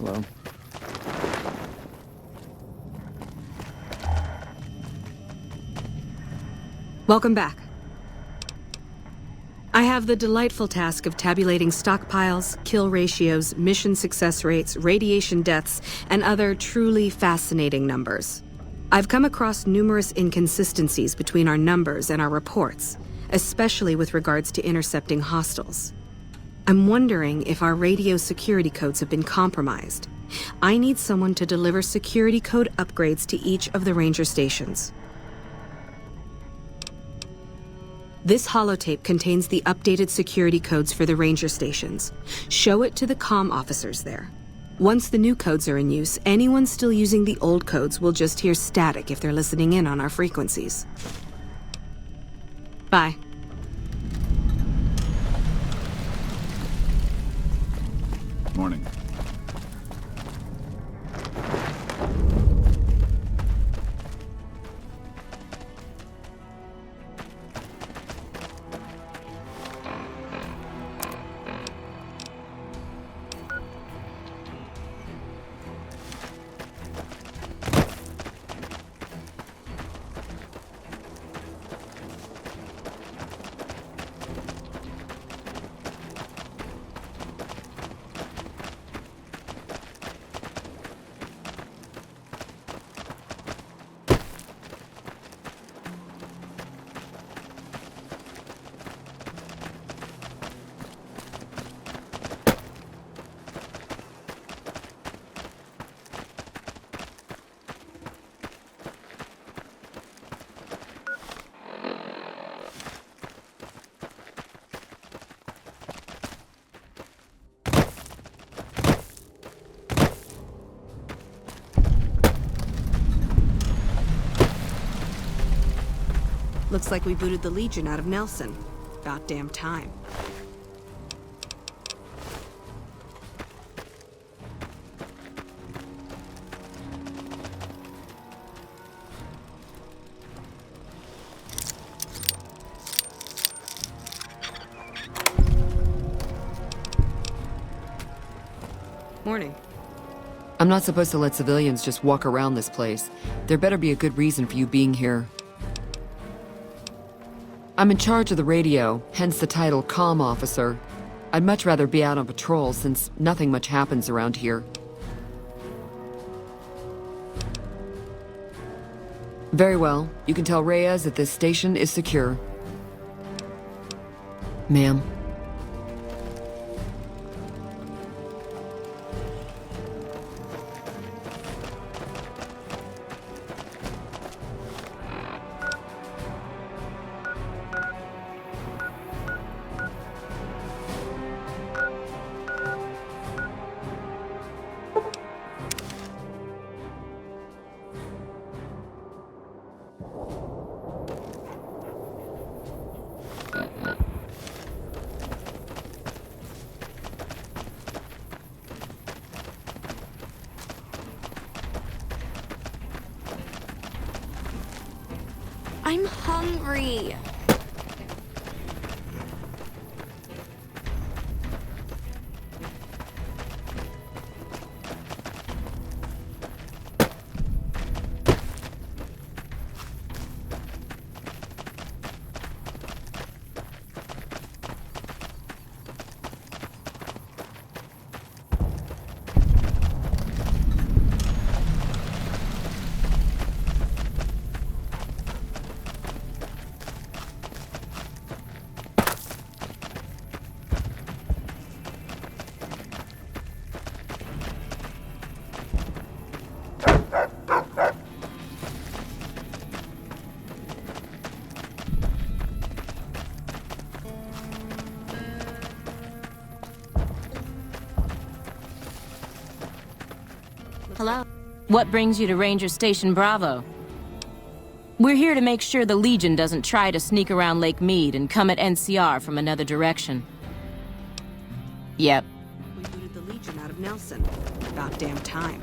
Hello. Welcome back. I have the delightful task of tabulating stockpiles, kill ratios, mission success rates, radiation deaths, and other truly fascinating numbers. I've come across numerous inconsistencies between our numbers and our reports, especially with regards to intercepting hostiles. I'm wondering if our radio security codes have been compromised. I need someone to deliver security code upgrades to each of the ranger stations. This holotape contains the updated security codes for the ranger stations. Show it to the comm officers there. Once the new codes are in use, anyone still using the old codes will just hear static if they're listening in on our frequencies. Bye. Morning. Looks like we booted the Legion out of Nelson. About damn time. Morning. I'm not supposed to let civilians just walk around this place. There better be a good reason for you being here. I'm in charge of the radio, hence the title Comm Officer. I'd much rather be out on patrol since nothing much happens around here. Very well. You can tell Reyes that this station is secure. Ma'am. I'm hungry. Hello? What brings you to Ranger Station Bravo? We're here to make sure the Legion doesn't try to sneak around Lake Mead and come at NCR from another direction. Yep. We booted the Legion out of Nelson. About damn time.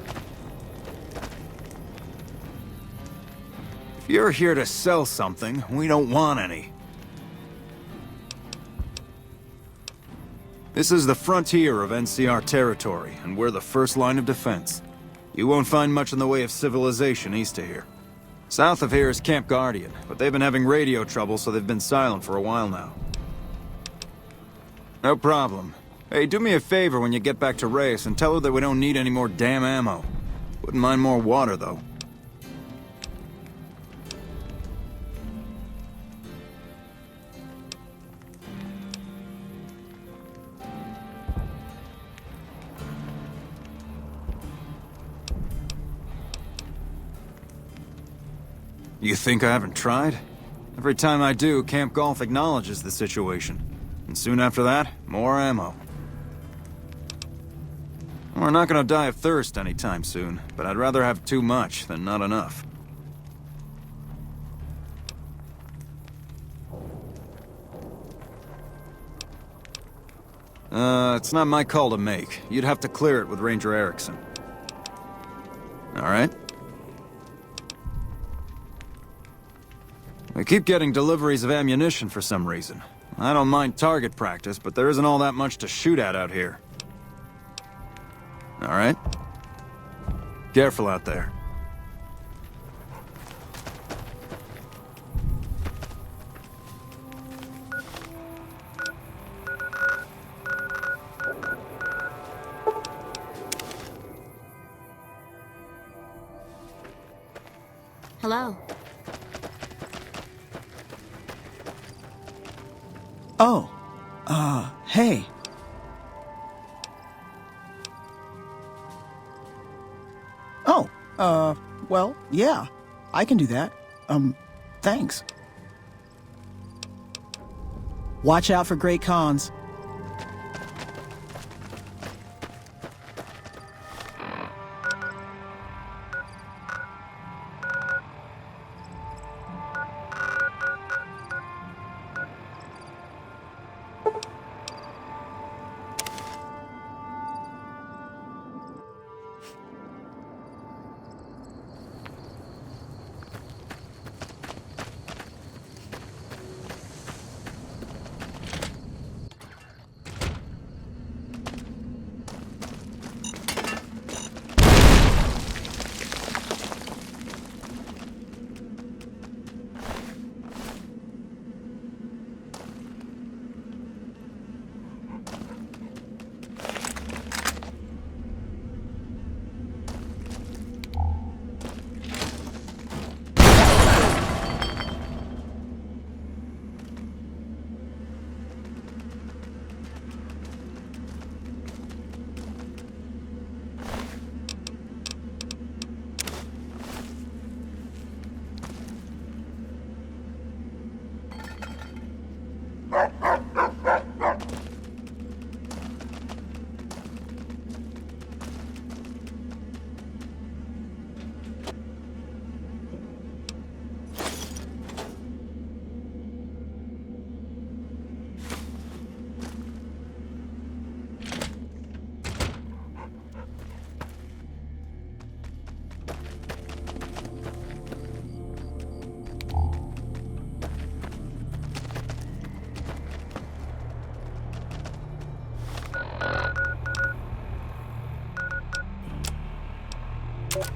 If you're here to sell something, we don't want any. This is the frontier of NCR territory, and we're the first line of defense. You won't find much in the way of civilization east of here. South of here is Camp Guardian, but they've been having radio trouble, so they've been silent for a while now. No problem. Hey, do me a favor when you get back to Reyes and tell her that we don't need any more damn ammo. Wouldn't mind more water, though. You think I haven't tried? Every time I do, Camp Golf acknowledges the situation. And soon after that, more ammo. We're not gonna die of thirst anytime soon, but I'd rather have too much than not enough. It's not my call to make. You'd have to clear it with Ranger Erickson. Alright? We keep getting deliveries of ammunition for some reason. I don't mind target practice, but there isn't all that much to shoot at out here. All right? Careful out there. Hello. Oh, hey. Oh, well, yeah, I can do that. Thanks. Watch out for Great Khans.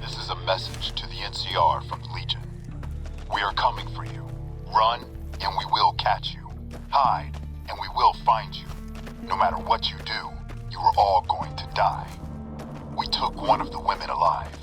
This is a message to the NCR from the Legion. We are coming for you. Run, and we will catch you. Hide, and we will find you. No matter what you do, you are all going to die. We took one of the women alive.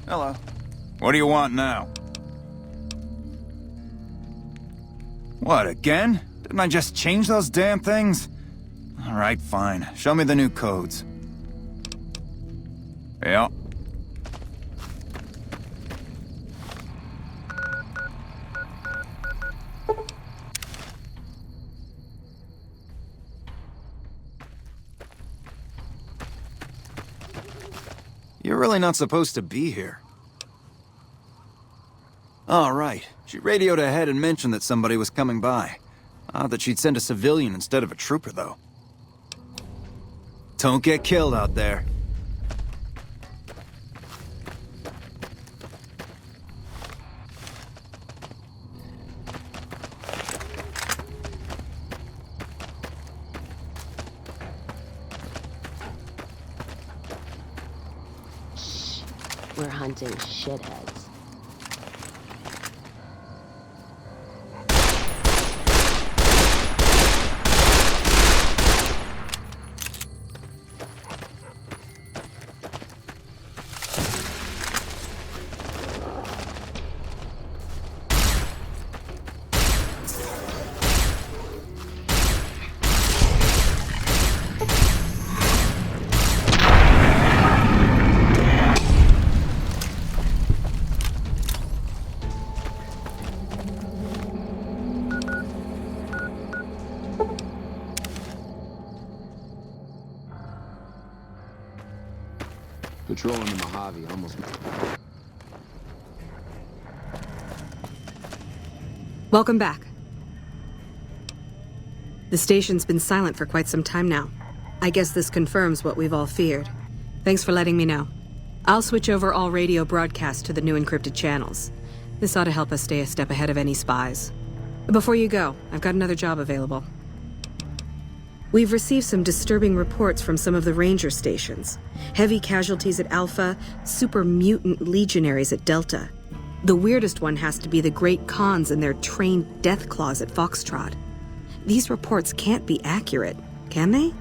Hello. What do you want now? What, again? Didn't I just change those damn things? Alright, fine. Show me the new codes. Yeah. You're really not supposed to be here. Oh, right. She radioed ahead and mentioned that somebody was coming by. Odd that she'd send a civilian instead of a trooper, though. Don't get killed out there. We're hunting shitheads. Patrolling the Mojave almost... Welcome back. The station's been silent for quite some time now. I guess this confirms what we've all feared. Thanks for letting me know. I'll switch over all radio broadcasts to the new encrypted channels. This ought to help us stay a step ahead of any spies. Before you go, I've got another job available. We've received some disturbing reports from some of the ranger stations. Heavy casualties at Alpha, super mutant legionaries at Delta. The weirdest one has to be the Great Khans and their trained death claws at Foxtrot. These reports can't be accurate, can they?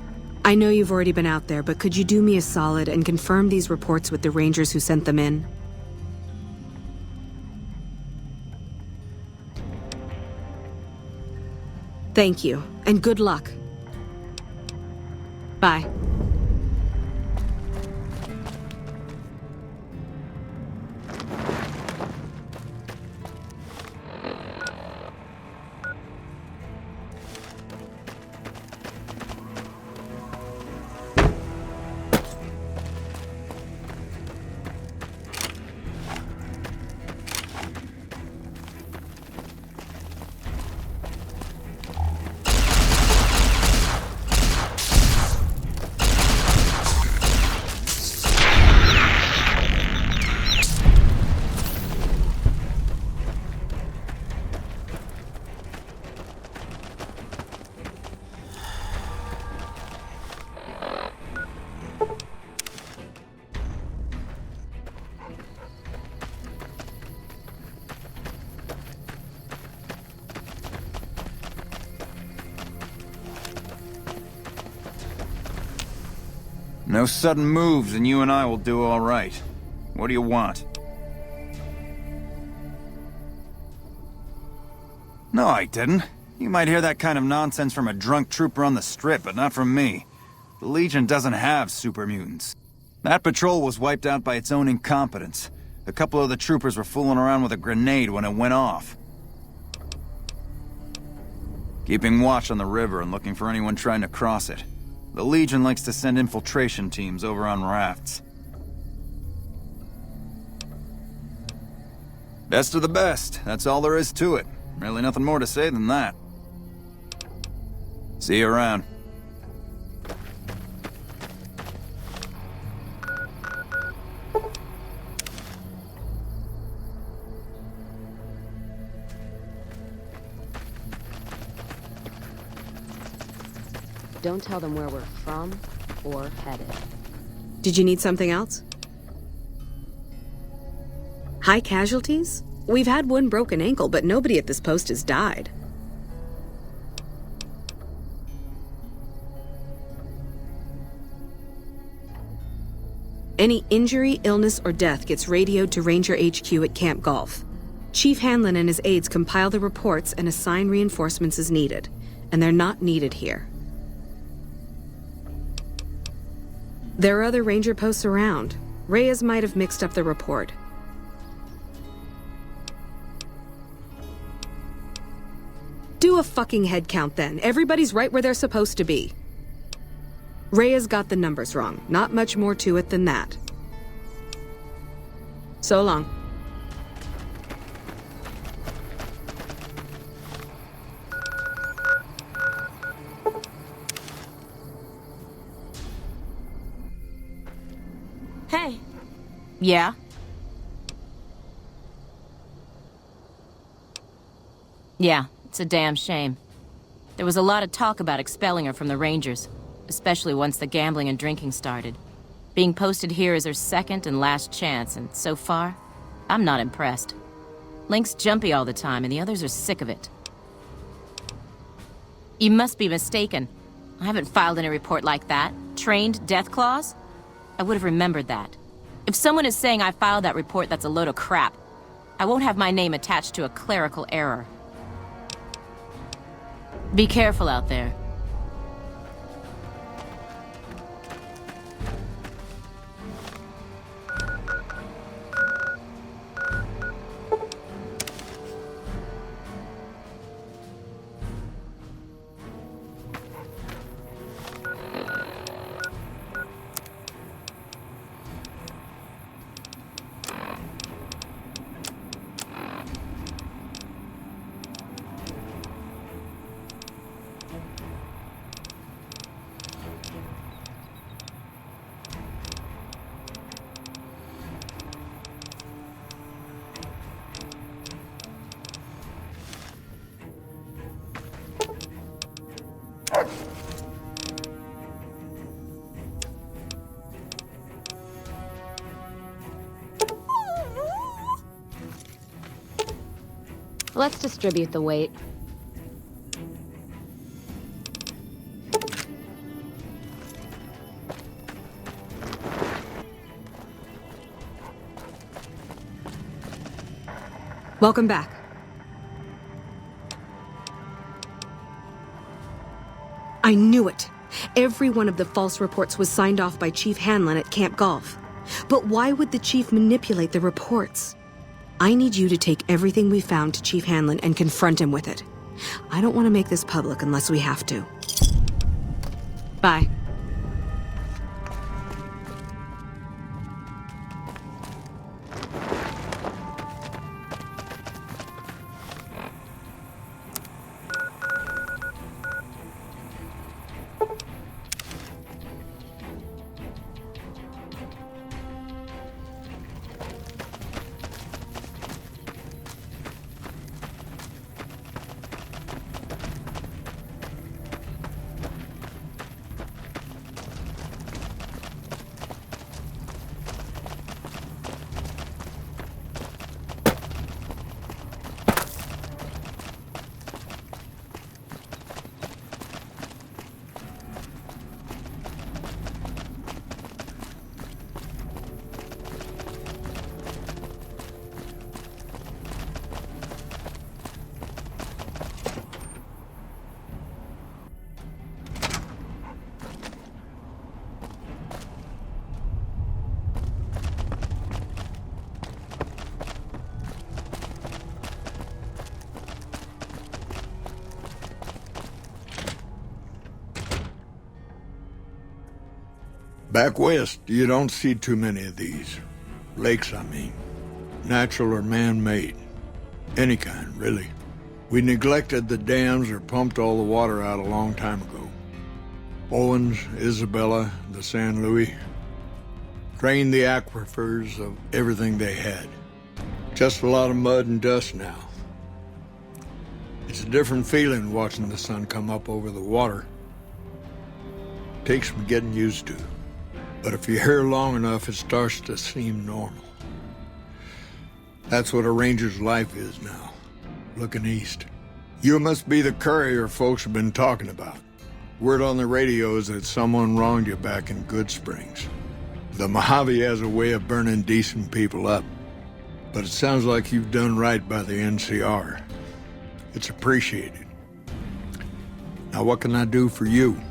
I know you've already been out there, but could you do me a solid and confirm these reports with the rangers who sent them in? Thank you, and good luck. Bye. No sudden moves and you and I will do all right. What do you want? No, I didn't. You might hear that kind of nonsense from a drunk trooper on the strip, but not from me. The Legion doesn't have super mutants. That patrol was wiped out by its own incompetence. A couple of the troopers were fooling around with a grenade when it went off. Keeping watch on the river and looking for anyone trying to cross it. The Legion likes to send infiltration teams over on rafts. Best of the best. That's all there is to it. Really nothing more to say than that. See you around. Don't tell them where we're from or headed. Did you need something else? High casualties? We've had one broken ankle, but nobody at this post has died. Any injury, illness, or death gets radioed to Ranger HQ at Camp Golf. Chief Hanlon and his aides compile the reports and assign reinforcements as needed. And they're not needed here. There are other Ranger posts around. Reyes might have mixed up the report. Do a fucking head count then. Everybody's right where they're supposed to be. Reyes got the numbers wrong. Not much more to it than that. So long. Hey. Yeah? Yeah, it's a damn shame. There was a lot of talk about expelling her from the Rangers, especially once the gambling and drinking started. Being posted here is her second and last chance, and so far, I'm not impressed. Link's jumpy all the time, and the others are sick of it. You must be mistaken. I haven't filed any report like that. Trained death clause? I would have remembered that. If someone is saying I filed that report, that's a load of crap. I won't have my name attached to a clerical error. Be careful out there. Let's distribute the weight. Welcome back. I knew it. Every one of the false reports was signed off by Chief Hanlon at Camp Golf. But why would the Chief manipulate the reports? I need you to take everything we found to Chief Hanlon and confront him with it. I don't want to make this public unless we have to. Bye. Back west, you don't see too many of these. Lakes, I mean. Natural or man-made. Any kind, really. We neglected the dams or pumped all the water out a long time ago. Owens, Isabella, the San Luis. Drained the aquifers of everything they had. Just a lot of mud and dust now. It's a different feeling watching the sun come up over the water. Takes some getting used to. But if you're here long enough, it starts to seem normal. That's what a ranger's life is now, looking east. You must be the courier folks have been talking about. Word on the radio is that someone wronged you back in Good Springs. The Mojave has a way of burning decent people up. But it sounds like you've done right by the NCR. It's appreciated. Now what can I do for you?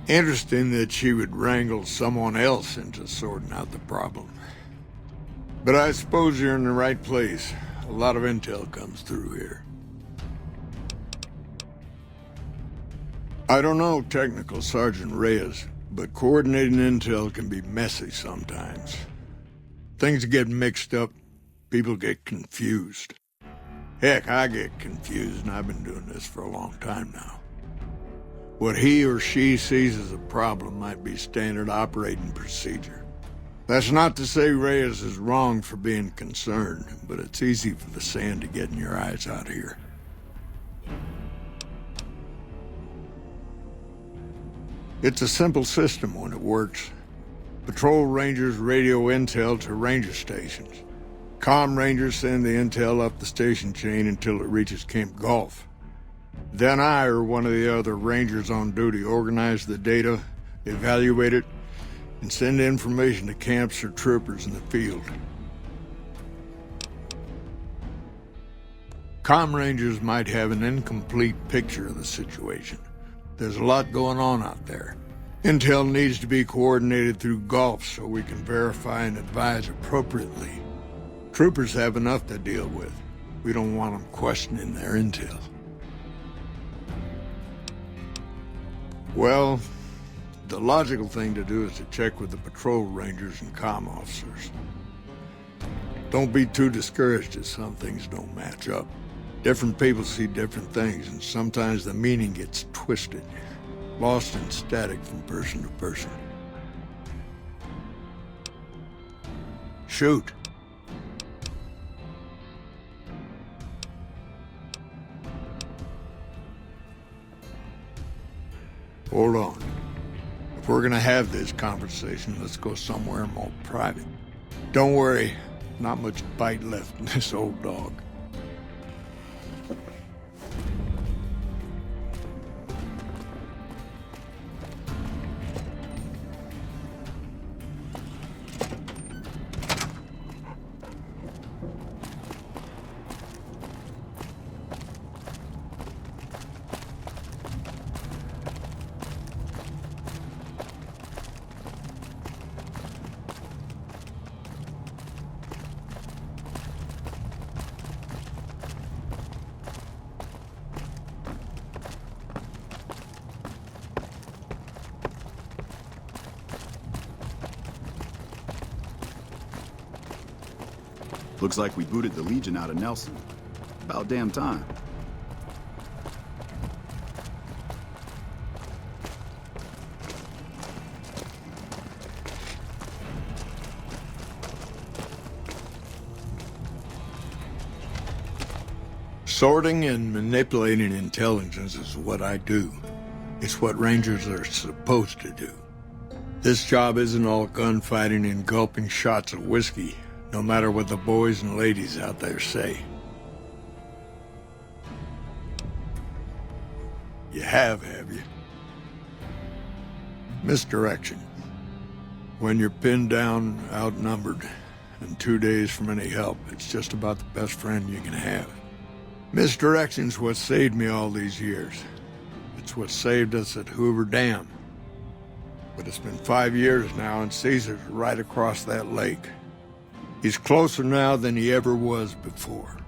Interesting that she would wrangle someone else into sorting out the problem. But I suppose you're in the right place. A lot of intel comes through here. I don't know Technical Sergeant Reyes, but coordinating intel can be messy sometimes. Things get mixed up, people get confused. Heck, I get confused, and I've been doing this for a long time now. What he or she sees as a problem might be standard operating procedure. That's not to say Reyes is wrong for being concerned, but it's easy for the sand to get in your eyes out here. It's a simple system when it works. Patrol rangers radio intel to ranger stations. Comm rangers send the intel up the station chain until it reaches Camp Gulf. Then I or one of the other rangers on duty organize the data, evaluate it, and send information to camps or troopers in the field. Comm rangers might have an incomplete picture of the situation. There's a lot going on out there. Intel needs to be coordinated through Gulf so we can verify and advise appropriately. Troopers have enough to deal with. We don't want them questioning their intel. Well, the logical thing to do is to check with the patrol rangers and comm officers. Don't be too discouraged if some things don't match up. Different people see different things, and sometimes the meaning gets twisted, lost in static from person to person. Shoot. Hold on. If we're gonna have this conversation, let's go somewhere more private. Don't worry, not much bite left in this old dog. Looks like we booted the Legion out of Nelson. About damn time. Sorting and manipulating intelligence is what I do. It's what Rangers are supposed to do. This job isn't all gunfighting and gulping shots of whiskey, no matter what the boys and ladies out there say. You have you? Misdirection. When you're pinned down, outnumbered, and 2 days from any help, it's just about the best friend you can have. Misdirection's what saved me all these years. It's what saved us at Hoover Dam. But it's been 5 years now, and Caesar's right across that lake. He's closer now than he ever was before.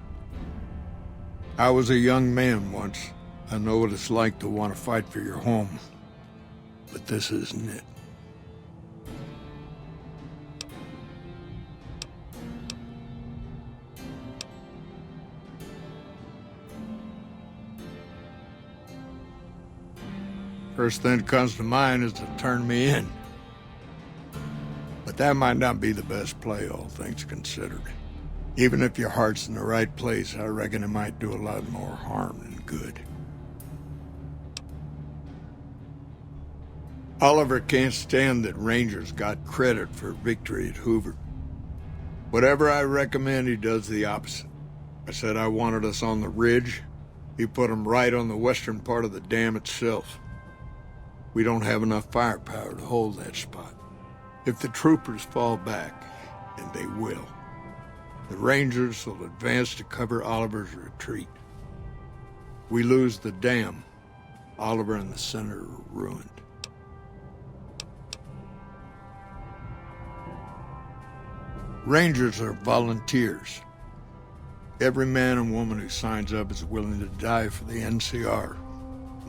I was a young man once. I know what it's like to want to fight for your home. But this isn't it. First thing that comes to mind is to turn me in. But that might not be the best play, all things considered. Even if your heart's in the right place, I reckon it might do a lot more harm than good. Oliver can't stand that Rangers got credit for victory at Hoover. Whatever I recommend, he does the opposite. I said I wanted us on the ridge, He put them right on the western part of the dam itself. We don't have enough firepower to hold that spot. If the troopers fall back, and they will, the Rangers will advance to cover Oliver's retreat. We lose the dam, Oliver and the center are ruined. Rangers are volunteers. Every man and woman who signs up is willing to die for the NCR,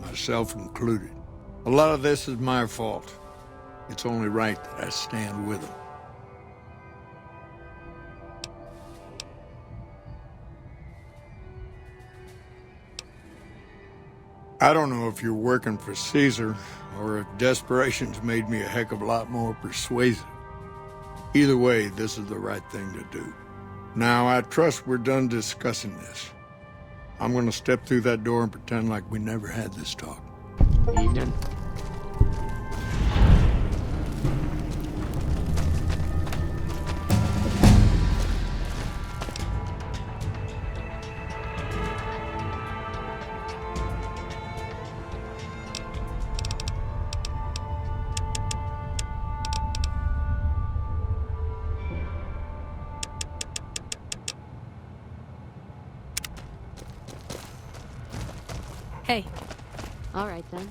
myself included. A lot of this is my fault. It's only right that I stand with them. I don't know if you're working for Caesar, or if desperation's made me a heck of a lot more persuasive. Either way, this is the right thing to do. Now, I trust we're done discussing this. I'm gonna step through that door and pretend like we never had this talk. Evening. Hey. All right, then.